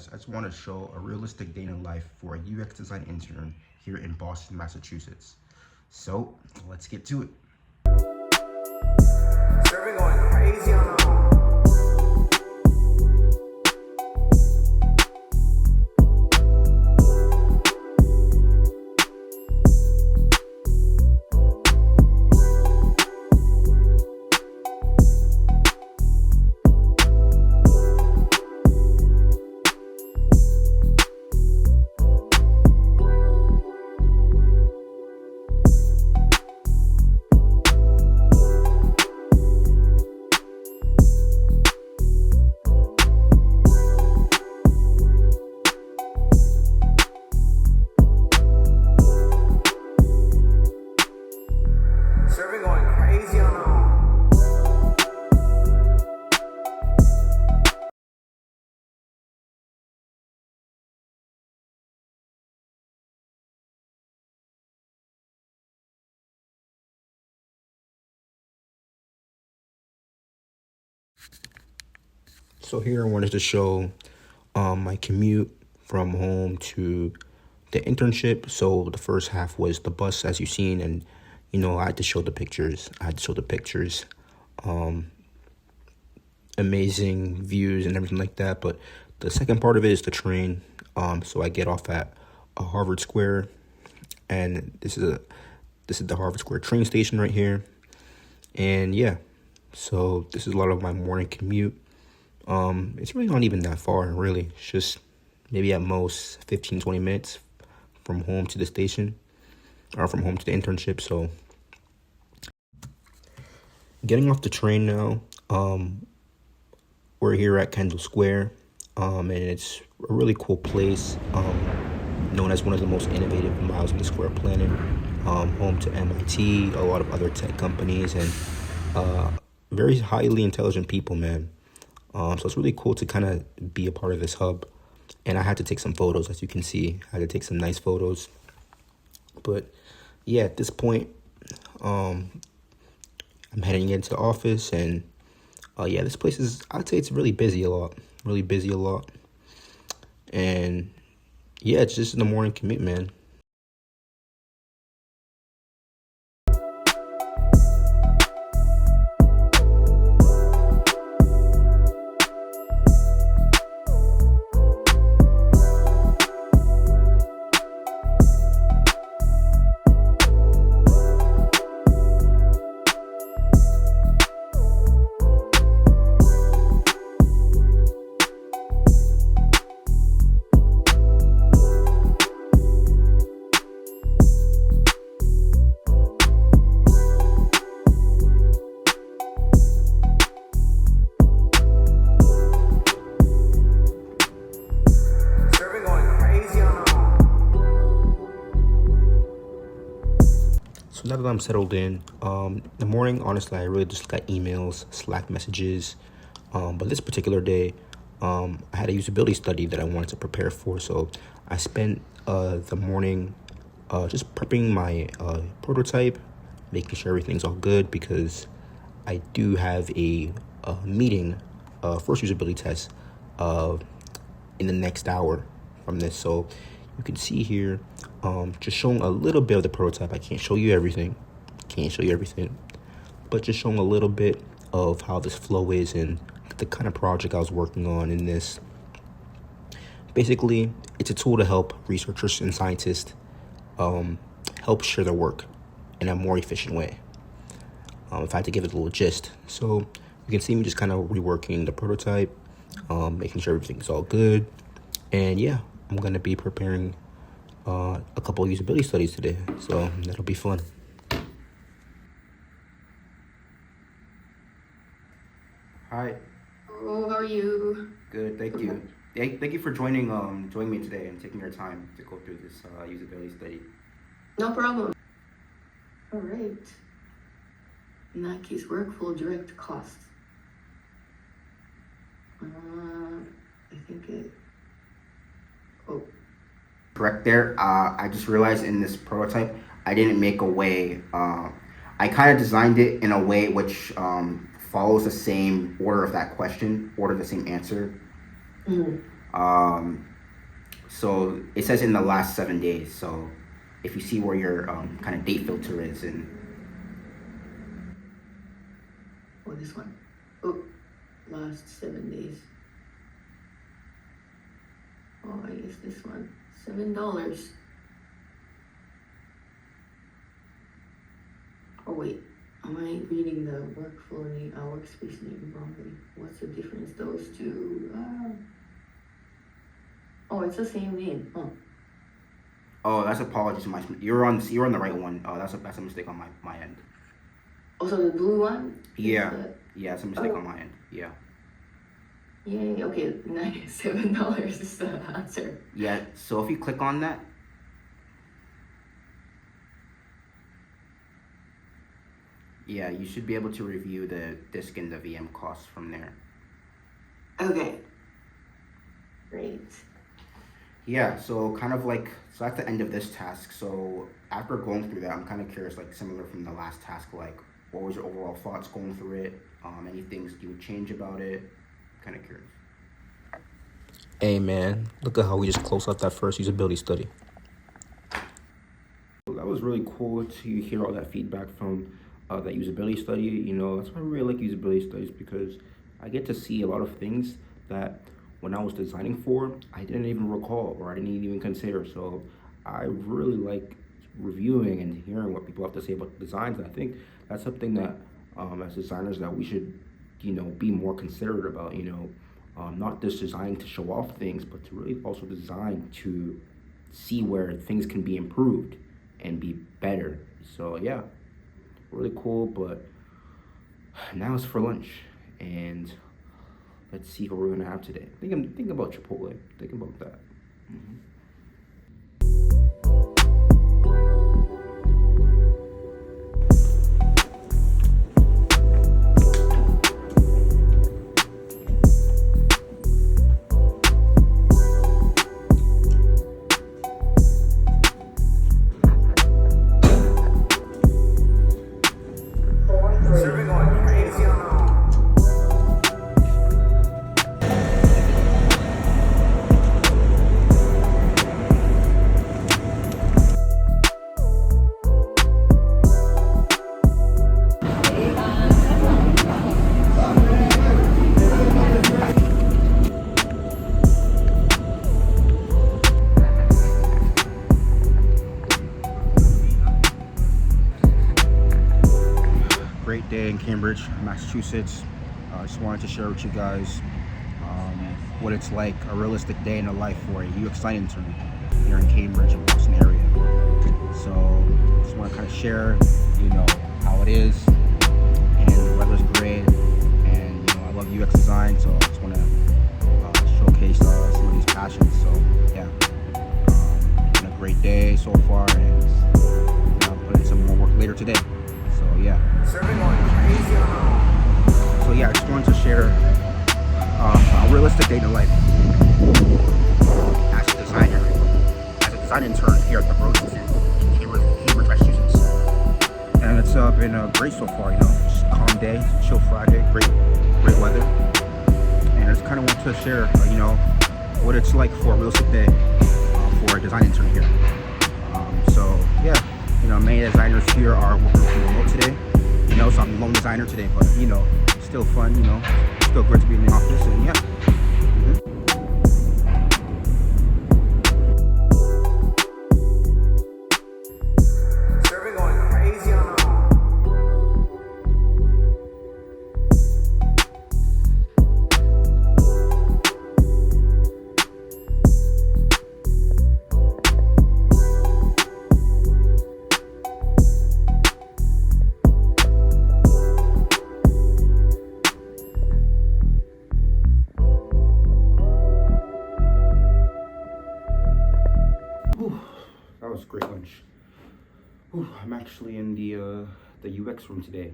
guys, I just want to show a realistic day in the life for a UX design intern here in Boston, Massachusetts. So let's get to it. Survey going crazy on the home. Survey going crazy on the home. So here I wanted to show my commute from home to the internship. So the first half was the bus, as you've seen, and I had to show the pictures. Amazing views and everything like that. But the second part of it is the train. So I get off at Harvard Square, and this is the Harvard Square train station right here. And yeah, so this is a lot of my morning commute. It's really not even that far, really. It's just maybe at most 15-20 minutes from home to the station, or from home to the internship. So getting off the train now, we're here at Kendall Square, and it's a really cool place, known as one of the most innovative miles on the square planet, home to MIT, a lot of other tech companies, and very highly intelligent people, man. So it's really cool to kind of be a part of this hub. And I had to take some photos, as you can see. I had to take some nice photos. But yeah, at this point, I'm heading into the office, and yeah, this place is, I'd say it's really busy a lot. And yeah, it's just in the morning commute, man. Survey going crazy on the home. So now that I'm settled in, the morning, honestly, I really just got emails, Slack messages. But this particular day, I had a usability study that I wanted to prepare for. So I spent the morning just prepping my prototype, making sure everything's all good, because I do have a meeting, first usability test, in the next hour from this. So you can see here, just showing a little bit of the prototype. I can't show you everything, but just showing a little bit of how this flow is and the kind of project I was working on in this. Basically, it's a tool to help researchers and scientists help share their work in a more efficient way. If I had to give it a little gist. So you can see me just kind of reworking the prototype, making sure everything's all good. And yeah, I'm going to be preparing a couple of usability studies today. So that'll be fun. Hi. Oh, how are you? Good, thank you. Thank you for joining me today and taking your time to go through this usability study. No problem. All right. In that case, work full direct costs. I think it. Oh. Correct there. I just realized in this prototype, I didn't make a way. I kind of designed it in a way which follows the same order of that question, order the same answer. So it says in the last 7 days. So if you see where your kind of date filter is, and Oh, this one. Oh, last 7 days. Oh, I guess this one. $7. Oh wait, am I reading the workflow name, workspace name wrongly? What's the difference those two? Oh, it's the same name. Oh, oh, that's apologies. You're on the right one. That's a mistake on my end. also the blue one. Yeah, yeah, it's a mistake Oh. on my end. Yeah. Yay. Okay, $97 is the answer. Yeah, so if you click on that, yeah, you should be able to review the disk and the VM costs from there. Okay. Great. Yeah, so kind of like, so that's the end of this task. So after going through that, I'm kind of curious, like similar from the last task, like what was your overall thoughts going through it? Any things you would change about it? Kind of curious. Hey man, look at how we just closed out that first usability study. That was really cool to hear all that feedback from that usability study. You know, that's why I really like usability studies, because I get to see a lot of things that when I was designing for, I didn't even recall or I didn't even consider. So I really like reviewing and hearing what people have to say about the designs. And I think that's something that as designers that we should, be more considerate about, not just designing to show off things, but to really also design to see where things can be improved and be better. So yeah, really cool. But now it's for lunch, and let's see what we're gonna have today. Think about Chipotle. Think about that. Mm-hmm. Serving going crazy on the home. Great day in Cambridge, Massachusetts. I just wanted to share with you guys what it's like, a realistic day in the life for a UX design intern here in Cambridge and Boston area. So just want to kind of share, how it is, and the weather's great, and I love UX design, so I just want to showcase some of these passions. So yeah, been a great day so far, and I'll put in some more work later today. So yeah. Serving going crazy on the home. So yeah, I just wanted to share a realistic day in the life as a design intern here at the Roses in Cambridge, Massachusetts. And it's been great so far. Just a calm day, chill Friday, great weather. And I just kind of want to share, what it's like for a realistic day for a design intern here. So yeah, many designers here are working from remote today. So I'm a lone designer today, but still fun, still great to be in the office, and yeah. Serving going crazy on the home. Whew, that was great lunch. I'm actually in the UX room today.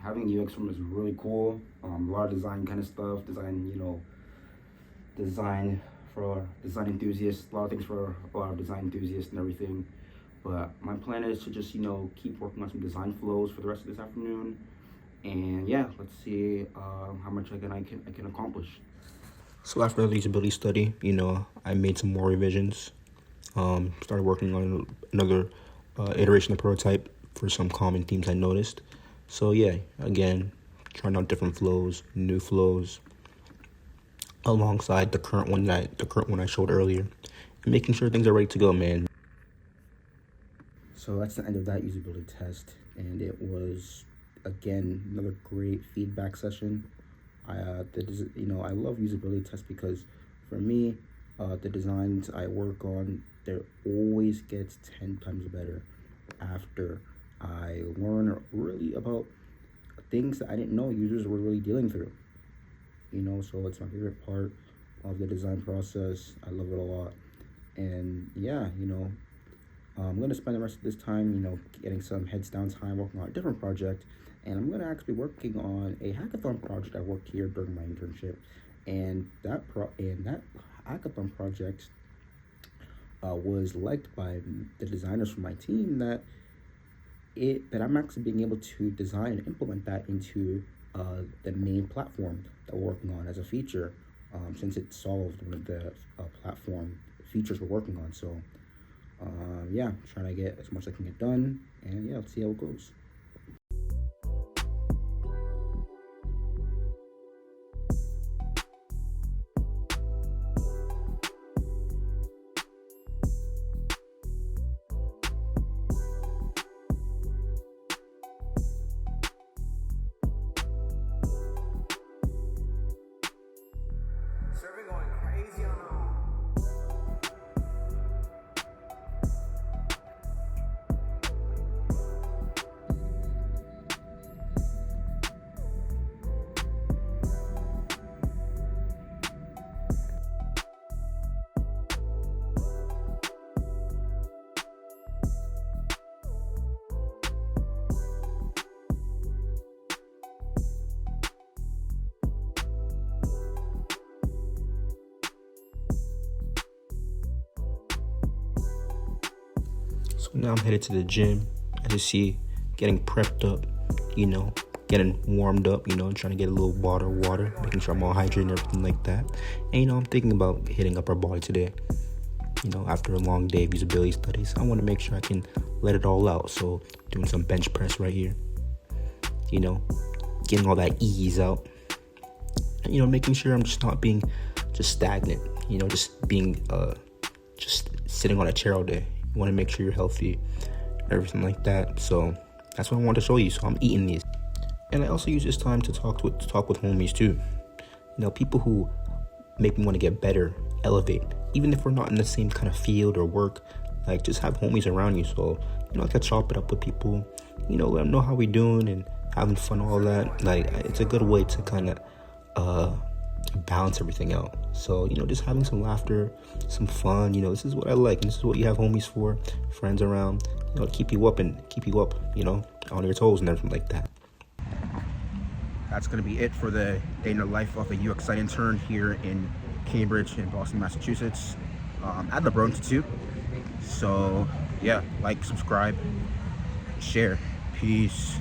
Having a UX room is really cool. A lot of design kind of stuff, design for design enthusiasts, a lot of things for a lot of design enthusiasts and everything. But my plan is to just keep working on some design flows for the rest of this afternoon, and yeah, let's see how much I can accomplish. So after the usability study, I made some more revisions. Started working on another iteration of prototype for some common themes I noticed. So yeah, again, trying out different flows, new flows, alongside the current one I showed earlier, and making sure things are ready to go, man. So that's the end of that usability test, and it was again another great feedback session. I love usability tests because for me, the designs I work on, they always gets 10 times better after I learn really about things that I didn't know users were really dealing through. So it's my favorite part of the design process. I love it a lot. And yeah, I'm going to spend the rest of this time, getting some heads down time working on a different project. And I'm going to actually be working on a hackathon project I worked here during my internship. And that hackathon project was liked by the designers from my team that I'm actually being able to design and implement that into the main platform that we're working on as a feature, since it solved one of the platform features we're working on. So yeah, trying to get as much as I can get done, and yeah, let's see how it goes. Survey going crazy on So now I'm headed to the gym. As you see, getting prepped up, getting warmed up, trying to get a little water, making sure I'm all hydrated and everything like that. And, I'm thinking about hitting up our body today. After a long day of usability studies, I want to make sure I can let it all out. So doing some bench press right here, getting all that ease out. And, making sure I'm just not being just stagnant, just being, just sitting on a chair all day. You want to make sure you're healthy, everything like that. So that's what I want to show you. So I'm eating these, and I also use this time to talk with homies too. People who make me want to get better, elevate, even if we're not in the same kind of field or work. Like, just have homies around you. So I can chop it up with people. Let them know how we doing and having fun, all that. Like, it's a good way to kind of balance everything out. So just having some laughter, some fun. This is what I like, and this is what you have homies for, friends around, to keep you up on your toes and everything like that. That's gonna be it for the day in the life of a UX site intern here in Cambridge in Boston, Massachusetts, at the Bro Institute. So yeah, like, subscribe, share. Peace.